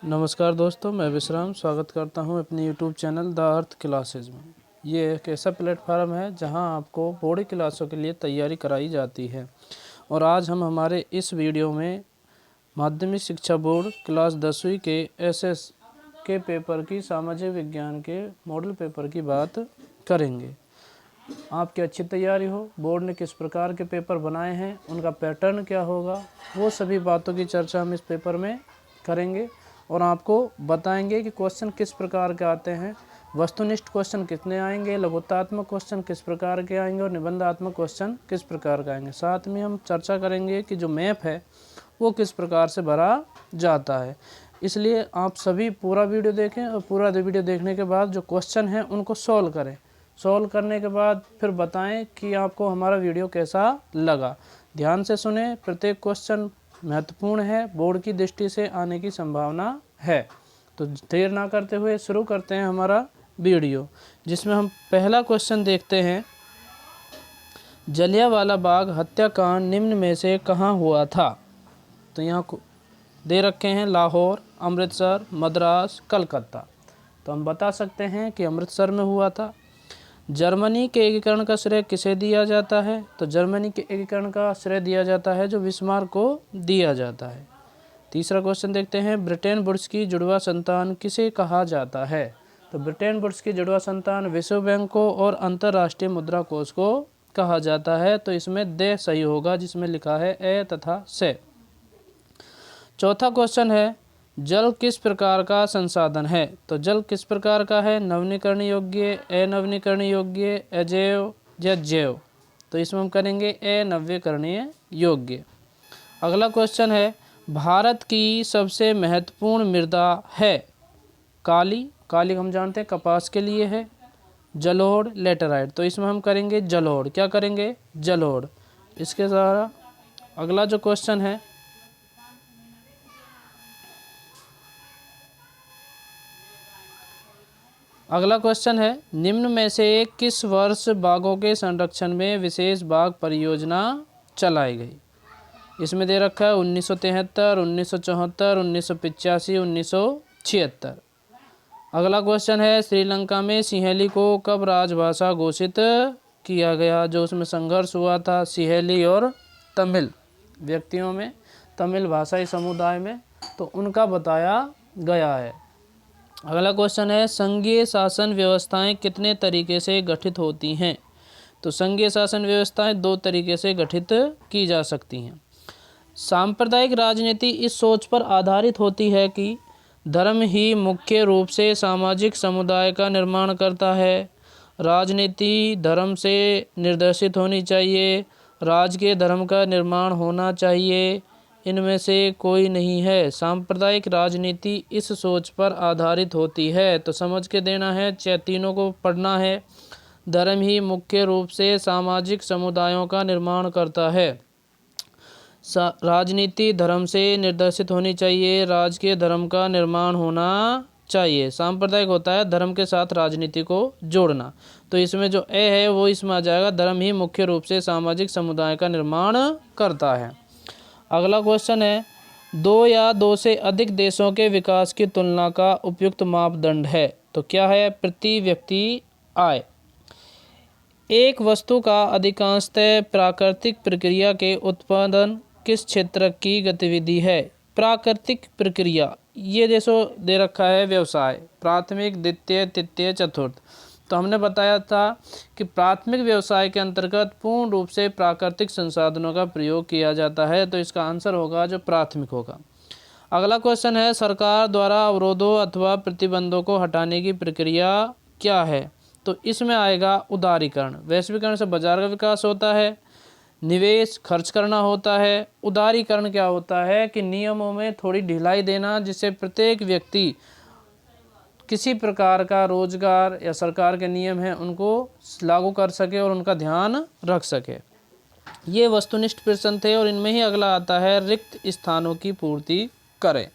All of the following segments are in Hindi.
नमस्कार दोस्तों, मैं विश्राम स्वागत करता हूं अपने YouTube channel the earth classes में। ये एक ऐसा प्लेटफार्म है जहां आपको बोर्ड क्लासों के लिए तैयारी कराई जाती है। और आज हम हमारे इस वीडियो में माध्यमिक शिक्षा बोर्ड क्लास 10वीं के SS के पेपर की सामाजिक विज्ञान के मॉडल पेपर की बात करेंगे। आपकी अच्छी तैयारी हो, बोर्ड ने किस प्रकार के पेपर बनाए हैं, उनका पैटर्न क्या होगा, वो सभी बातों की चर्चा हम इस पेपर में करेंगे और आपको बताएंगे कि क्वेश्चन किस प्रकार के आते हैं, वस्तुनिष्ठ क्वेश्चन कितने आएंगे, लघुतात्मक क्वेश्चन किस प्रकार के आएंगे और निबंधात्मक क्वेश्चन किस प्रकार के आएंगे। साथ में हम चर्चा करेंगे कि जो मैप है वो किस प्रकार से भरा जाता है। इसलिए आप सभी पूरा वीडियो देखें और पूरा वीडियो देखने के बाद जो क्वेश्चन हैं उनको सॉल्व करें। सॉल्व करने के बाद फिर बताएं कि आपको हमारा वीडियो कैसा लगा। ध्यान से सुने, प्रत्येक क्वेश्चन महत्वपूर्ण है, बोर्ड की दृष्टि से आने की संभावना है। तो देर ना करते हुए शुरू करते हैं हमारा वीडियो, जिसमें हम पहला क्वेश्चन देखते हैं। जलियांवाला बाग हत्याकांड निम्न में से कहाँ हुआ था? तो यहाँ दे रखे हैं लाहौर, अमृतसर, मद्रास, कलकत्ता। तो हम बता सकते हैं कि अमृतसर में हुआ था। जर्मनी के एकीकरण का श्रेय किसे दिया जाता है? तो जर्मनी के एकीकरण का श्रेय दिया जाता है जो बिस्मार्क को दिया जाता है। तीसरा क्वेश्चन देखते हैं। ब्रिटेन वुड्स की जुड़वा संतान किसे कहा जाता है? तो ब्रिटेन वुड्स की जुड़वा संतान विश्व बैंक को और अंतर्राष्ट्रीय मुद्रा कोष को कहा जाता है। तो इसमें दे सही होगा, जिसमें लिखा है ए तथा से। चौथा क्वेश्चन है, जल किस प्रकार का संसाधन है? तो जल किस प्रकार का है? नवीनीकरण योग्य, अनवीनीकरण योग्य, अजैव या जैव? तो इसमें हम करेंगे अनवीकरणीय योग्य। अगला क्वेश्चन है, भारत की सबसे महत्वपूर्ण मृदा है? काली, काली हम जानते हैं कपास के लिए है। जलोढ़, लेटराइट। तो इसमें हम करेंगे जलोढ़। क्या करेंगे? जलोढ़। इसके द्वारा अगला जो क्वेश्चन है, अगला क्वेश्चन है, निम्न में से किस वर्ष बाघों के संरक्षण में विशेष बाघ परियोजना चलाई गई? इसमें दे रखा है 1973, 1974, 1985, 1976। अगला क्वेश्चन है, श्रीलंका में सिंहली को कब राजभाषा घोषित किया गया? जो उसमें संघर्ष हुआ था सिंहली और तमिल व्यक्तियों में, तमिल भाषाई समुदाय में, तो उनका बताया गया है। अगला क्वेश्चन है, संघीय शासन व्यवस्थाएं कितने तरीके से गठित होती हैं? तो संघीय शासन व्यवस्थाएं दो तरीके से गठित की जा सकती हैं। सांप्रदायिक राजनीति इस सोच पर आधारित होती है कि धर्म ही मुख्य रूप से सामाजिक समुदाय का निर्माण करता है। राजनीति धर्म से निर्देशित होनी चाहिए। राज के धर्म का निर्माण होना चाहिए। इनमें से कोई नहीं है। सांप्रदायिक राजनीति इस सोच पर आधारित होती है। तो समझ के देना है, तीनों को पढ़ना है। धर्म ही मुख्य रूप से सामाजिक समुदायों का निर्माण करता है। राजनीति धर्म से निर्देशित होनी चाहिए। राज के धर्म का निर्माण होना चाहिए। सांप्रदायिक होता है धर्म के साथ राजनीति को जोड़ना। तो इसमें जो ए है वो इसमें आ जाएगा, धर्म ही मुख्य रूप से सामाजिक समुदाय का निर्माण करता है। अगला क्वेश्चन है, दो या दो से अधिक देशों के विकास की तुलना का उपयुक्त मापदंड है? तो क्या है? प्रति व्यक्ति आय। एक वस्तु का अधिकांशतः प्राकृतिक प्रक्रिया के उत्पादन किस क्षेत्र की गतिविधि है? प्राकृतिक प्रक्रिया, ये जैसो दे रखा है व्यवसाय, प्राथमिक, द्वितीय, तृतीय, चतुर्थ। तो हमने बताया था कि प्राथमिक व्यवसाय के अंतर्गत पूर्ण रूप से प्राकृतिक संसाधनों का प्रयोग किया जाता है। तो इसका आंसर होगा जो प्राथमिक होगा। अगला क्वेश्चन है, सरकार द्वारा अवरोधों अथवा प्रतिबंधों को हटाने की प्रक्रिया क्या है? तो इसमें आएगा उदारीकरण। वैश्वीकरण से बाजार का विकास होता है, निवेश खर्च करना होता है। उदारीकरण क्या होता है कि नियमों में थोड़ी ढिलाई देना, जिससे प्रत्येक व्यक्ति किसी प्रकार का रोजगार या सरकार के नियम हैं उनको लागू कर सके और उनका ध्यान रख सके। ये वस्तुनिष्ठ प्रश्न थे और इनमें ही अगला आता है, रिक्त स्थानों की पूर्ति करें,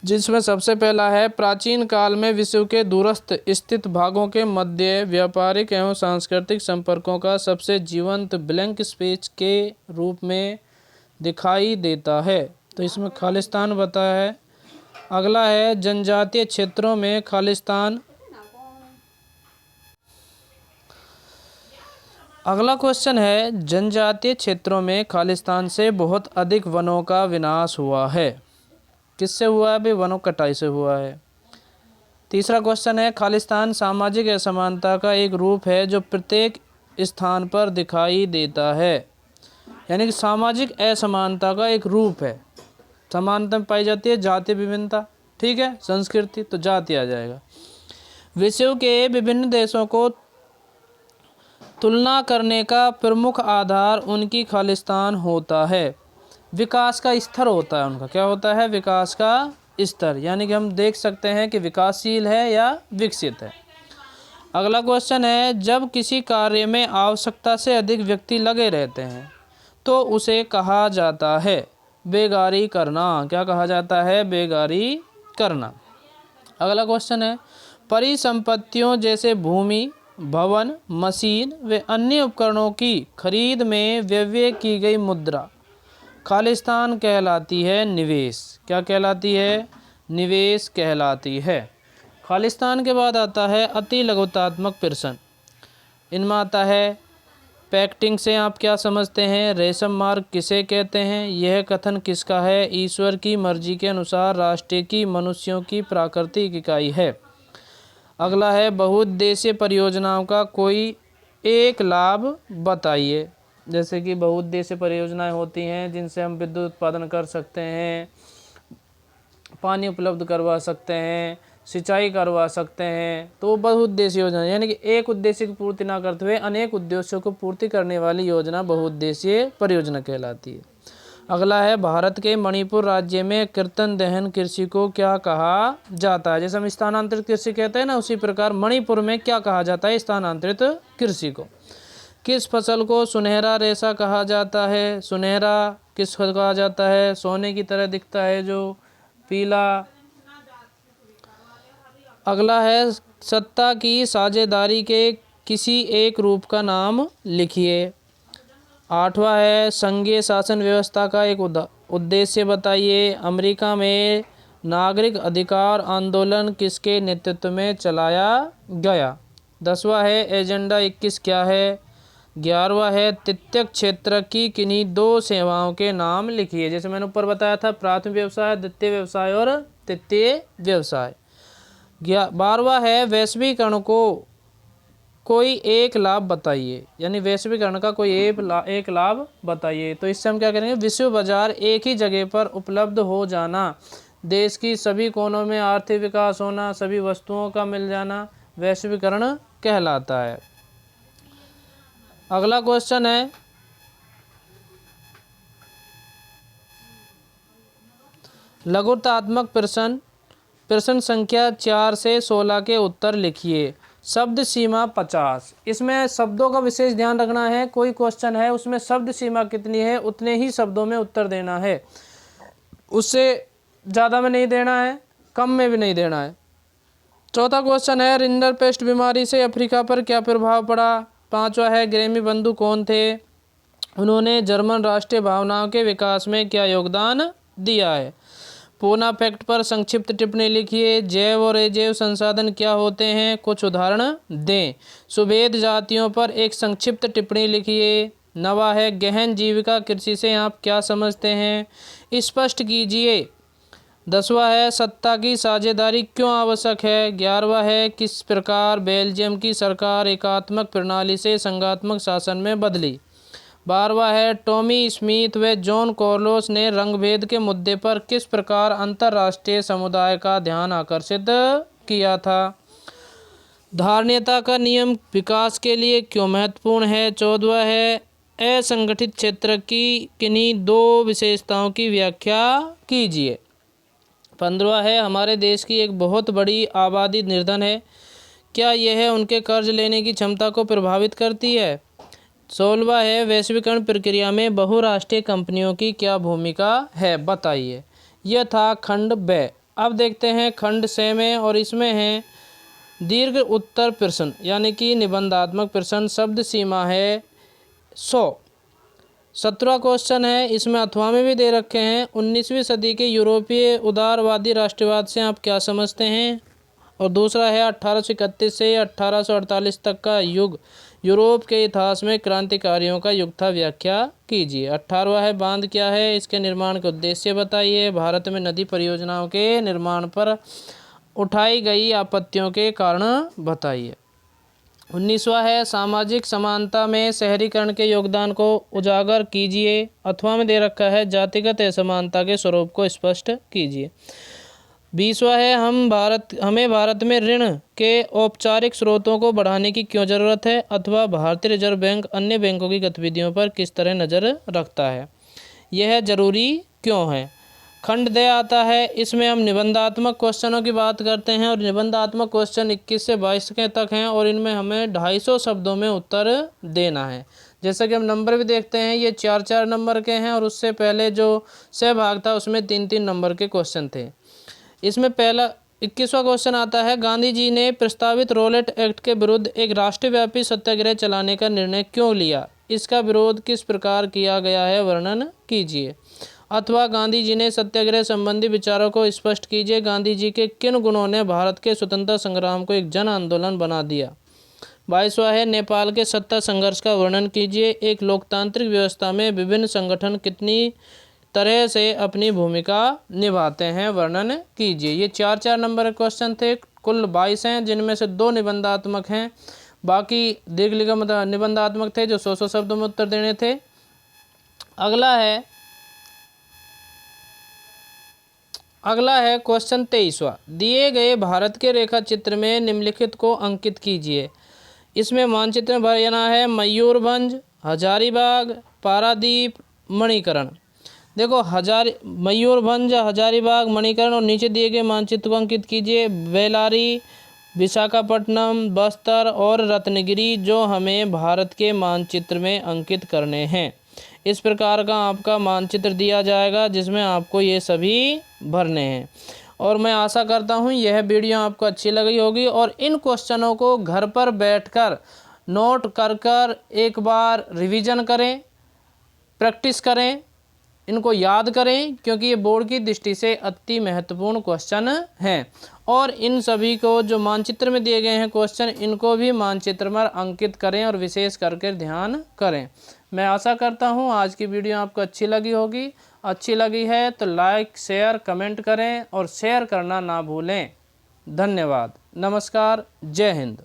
जिसमें सबसे पहला है, प्राचीन काल में विश्व के दूरस्थ स्थित भागों के मध्य व्यापारिक एवं सांस्कृतिक संपर्कों का सबसे जीवंत ब्लैंक स्पेस के रूप में दिखाई देता है। तो इसमें खालिस्तान बताया है। अगला है जनजातीय क्षेत्रों में खालिस्तान। अगला क्वेश्चन है जनजातीय क्षेत्रों में खालिस्तान से बहुत अधिक वनों का विनाश हुआ है। किससे हुआ है भाई? वनों कटाई से हुआ है। तीसरा क्वेश्चन है खालिस्तान सामाजिक असमानता का एक रूप है जो प्रत्येक स्थान पर दिखाई देता है। यानी कि सामाजिक असमानता का एक रूप है। समानता पाई जाती है, जातीय विभिन्नता, ठीक है, संस्कृति, तो जाति आ जाएगा। विश्व के विभिन्न देशों को तुलना करने का प्रमुख आधार उनकी खालिस्तान होता है। विकास का स्तर होता है उनका। क्या होता है? विकास का स्तर। यानी कि हम देख सकते हैं कि विकासशील है या विकसित है। अगला क्वेश्चन है जब किसी कार्य में आवश्यकता से अधिक व्यक्ति लगे रहते हैं तो उसे कहा जाता है बेगारी करना। क्या कहा जाता है? बेगारी करना। अगला क्वेश्चन है परिसंपत्तियों जैसे भूमि, भवन, मशीन व अन्य उपकरणों की खरीद में व्यय की गई मुद्रा खालिस्तान कहलाती है निवेश। क्या कहलाती है? निवेश कहलाती है। खालिस्तान के बाद आता है अति लघुतात्मक प्रश्न। इनमें आता है पैक्टिंग से आप क्या समझते हैं? रेशम मार्ग किसे कहते हैं? यह कथन किसका है? ईश्वर की मर्जी के अनुसार राष्ट्र की मनुष्यों की प्राकृतिक इकाई है। अगला है बहुउद्देशीय परियोजनाओं का कोई एक लाभ बताइए। जैसे कि बहुउद्देशीय परियोजनाएं होती हैं जिनसे हम विद्युत उत्पादन कर सकते हैं, पानी उपलब्ध करवा सकते हैं, सिंचाई करवा सकते हैं, तो बहुउद्देशीय योजना यानी कि एक उद्देश्य की पूर्ति ना करते हुए अनेक उद्देश्यों को पूर्ति करने वाली योजना बहुउद्देशीय परियोजना कहलाती है। अगला है भारत के मणिपुर राज्य में कीर्तन दहन कृषि को क्या कहा जाता है? जैसे हम स्थानांतरित कृषि कहते हैं ना, उसी प्रकार मणिपुर में क्या कहा जाता है? स्थानांतरित कृषि को। किस फसल को सुनहरा रेशा कहा जाता है? सुनहरा किसको कहा जाता है? सोने की तरह दिखता है जो पीला। अगला है सत्ता की साझेदारी के किसी एक रूप का नाम लिखिए। आठवां है संघीय शासन व्यवस्था का एक उद्देश्य बताइए। अमेरिका में नागरिक अधिकार आंदोलन किसके नेतृत्व में चलाया गया? 10वां है एजेंडा 21 क्या है? 11वां है तृतीय क्षेत्र की किन्हीं दो सेवाओं के नाम लिखिए। जैसे मैंने ऊपर बताया था प्राथमिक व्यवसाय, द्वितीय व्यवसाय और तृतीय व्यवसाय। 12वां है वैश्वीकरण को कोई एक लाभ बताइए। यानी वैश्वीकरण का कोई एक लाभ बताइए। तो इससे हम क्या करेंगे? विश्व बाजार एक ही जगह पर उपलब्ध हो जाना, देश की सभी कोनों में आर्थिक विकास होना, सभी वस्तुओं का मिल जाना वैश्वीकरण कहलाता है। अगला क्वेश्चन है लघुतात्मक प्रश्न। प्रश्न संख्या 4 से 16 के उत्तर लिखिए। शब्द सीमा 50। इसमें शब्दों का विशेष ध्यान रखना है। कोई क्वेश्चन है उसमें शब्द सीमा कितनी है उतने ही शब्दों में उत्तर देना है, उससे ज़्यादा में नहीं देना है, कम में भी नहीं देना है। चौथा क्वेश्चन है रिंडरपेस्ट बीमारी से अफ्रीका पर क्या प्रभाव पड़ा? 5वां है ग्रेमी बंधु कौन थे? उन्होंने जर्मन राष्ट्रीय भावनाओं के विकास में क्या योगदान दिया है? पूना फैक्ट पर संक्षिप्त टिप्पणी लिखिए। जैव और अजैव संसाधन क्या होते हैं? कुछ उदाहरण दें। सुभेद जातियों पर एक संक्षिप्त टिप्पणी लिखिए। 9वां है गहन जीविका कृषि से आप क्या समझते हैं? स्पष्ट कीजिए। 10वां है सत्ता की साझेदारी क्यों आवश्यक है? 11वां है किस प्रकार बेल्जियम की सरकार एकात्मक प्रणाली से संघात्मक शासन में बदली? 12वां है टॉमी स्मिथ व जॉन कार्लोस ने रंगभेद के मुद्दे पर किस प्रकार अंतर्राष्ट्रीय समुदाय का ध्यान आकर्षित किया था? धारणीयता का नियम विकास के लिए क्यों महत्वपूर्ण है? 14वां है असंगठित क्षेत्र की किन्हीं दो विशेषताओं की व्याख्या कीजिए। 15वां है हमारे देश की एक बहुत बड़ी आबादी निर्धन है, क्या यह उनके कर्ज लेने की क्षमता को प्रभावित करती है? 16वां है वैश्वीकरण प्रक्रिया में बहुराष्ट्रीय कंपनियों की क्या भूमिका है, बताइए। यह था खंड ब। अब देखते हैं खंड से में, और इसमें है दीर्घ उत्तर प्रश्न यानी कि निबंधात्मक प्रश्न। शब्द सीमा है 100। 17वां क्वेश्चन है, इसमें अथवा में भी दे रखे हैं, 19वीं सदी के यूरोपीय उदारवादी राष्ट्रवाद से आप क्या समझते हैं। और दूसरा है 1831 से 1848 तक का युग यूरोप के इतिहास में क्रांतिकारियों का युग था, व्याख्या कीजिए। 18वां है, बांध क्या है, इसके निर्माण के उद्देश्य बताइए। भारत में नदी परियोजनाओं के निर्माण पर उठाई गई आपत्तियों के कारण बताइए। 19वां है, सामाजिक समानता में शहरीकरण के योगदान को उजागर कीजिए। अथवा में दे रखा है, जातिगत असमानता के स्वरूप को स्पष्ट कीजिए। 20वां है, हमें भारत में ऋण के औपचारिक स्रोतों को बढ़ाने की क्यों ज़रूरत है, अथवा भारतीय रिजर्व बैंक अन्य बैंकों की गतिविधियों पर किस तरह नज़र रखता है, यह जरूरी क्यों है। खंड दे आता है, इसमें हम निबंधात्मक क्वेश्चनों की बात करते हैं और निबंधात्मक क्वेश्चन 21 से 22 के तक हैं और इनमें हमें 250 शब्दों में उत्तर देना है। जैसा कि हम नंबर भी देखते हैं, ये 4-4 नंबर के हैं और उससे पहले जो सहभाग था उसमें 3-3 नंबर के क्वेश्चन थे। इसमें पहला 21वां क्वेश्चन आता है, गांधी जी ने प्रस्तावित रॉलेट एक्ट के विरुद्ध एक राष्ट्रव्यापी सत्याग्रह चलाने का निर्णय क्यों लिया, इसका विरोध किस प्रकार किया गया है, वर्णन कीजिए। अथवा गांधी जी ने सत्याग्रह संबंधी विचारों को स्पष्ट कीजिए। गांधी जी के किन गुणों ने भारत के स्वतंत्रता संग्राम को एक जन आंदोलन बना दिया। 22वां है, नेपाल के सत्ता संघर्ष का वर्णन कीजिए। एक लोकतांत्रिक व्यवस्था में विभिन्न संगठन कितनी तरह से अपनी भूमिका निभाते हैं, वर्णन कीजिए। ये 4-4 नंबर क्वेश्चन थे, कुल 22 हैं, जिनमें से 2 निबंधात्मक हैं, बाकी दीर्घलिखित निबंधात्मक थे जो 100 शब्दों में उत्तर देने थे। अगला है क्वेश्चन 23वां, दिए गए भारत के रेखा चित्र में निम्नलिखित को अंकित कीजिए। इसमें मानचित्र में भरना है मयूरभंज, हजारीबाग, पारादीप, मणिकरण। देखो मयूरभंज, हजारीबाग, मणिकरण और नीचे दिए गए मानचित्र को अंकित कीजिए। बेलारी, विशाखापट्टनम, बस्तर और रत्नगिरी जो हमें भारत के मानचित्र में अंकित करने हैं। इस प्रकार का आपका मानचित्र दिया जाएगा जिसमें आपको ये सभी भरने हैं। और मैं आशा करता हूँ यह वीडियो आपको अच्छी लगी होगी और इन क्वेश्चनों को घर पर बैठकर नोट कर एक बार रिवीजन करें, प्रैक्टिस करें, इनको याद करें, क्योंकि ये बोर्ड की दृष्टि से अति महत्वपूर्ण क्वेश्चन हैं। और इन सभी को जो मानचित्र में दिए गए हैं क्वेश्चन, इनको भी मानचित्र में अंकित करें और विशेष करके ध्यान करें। मैं आशा करता हूँ आज की वीडियो आपको अच्छी लगी होगी। अच्छी लगी है तो लाइक, शेयर, कमेंट करें और शेयर करना ना भूलें। धन्यवाद। नमस्कार। जय हिंद।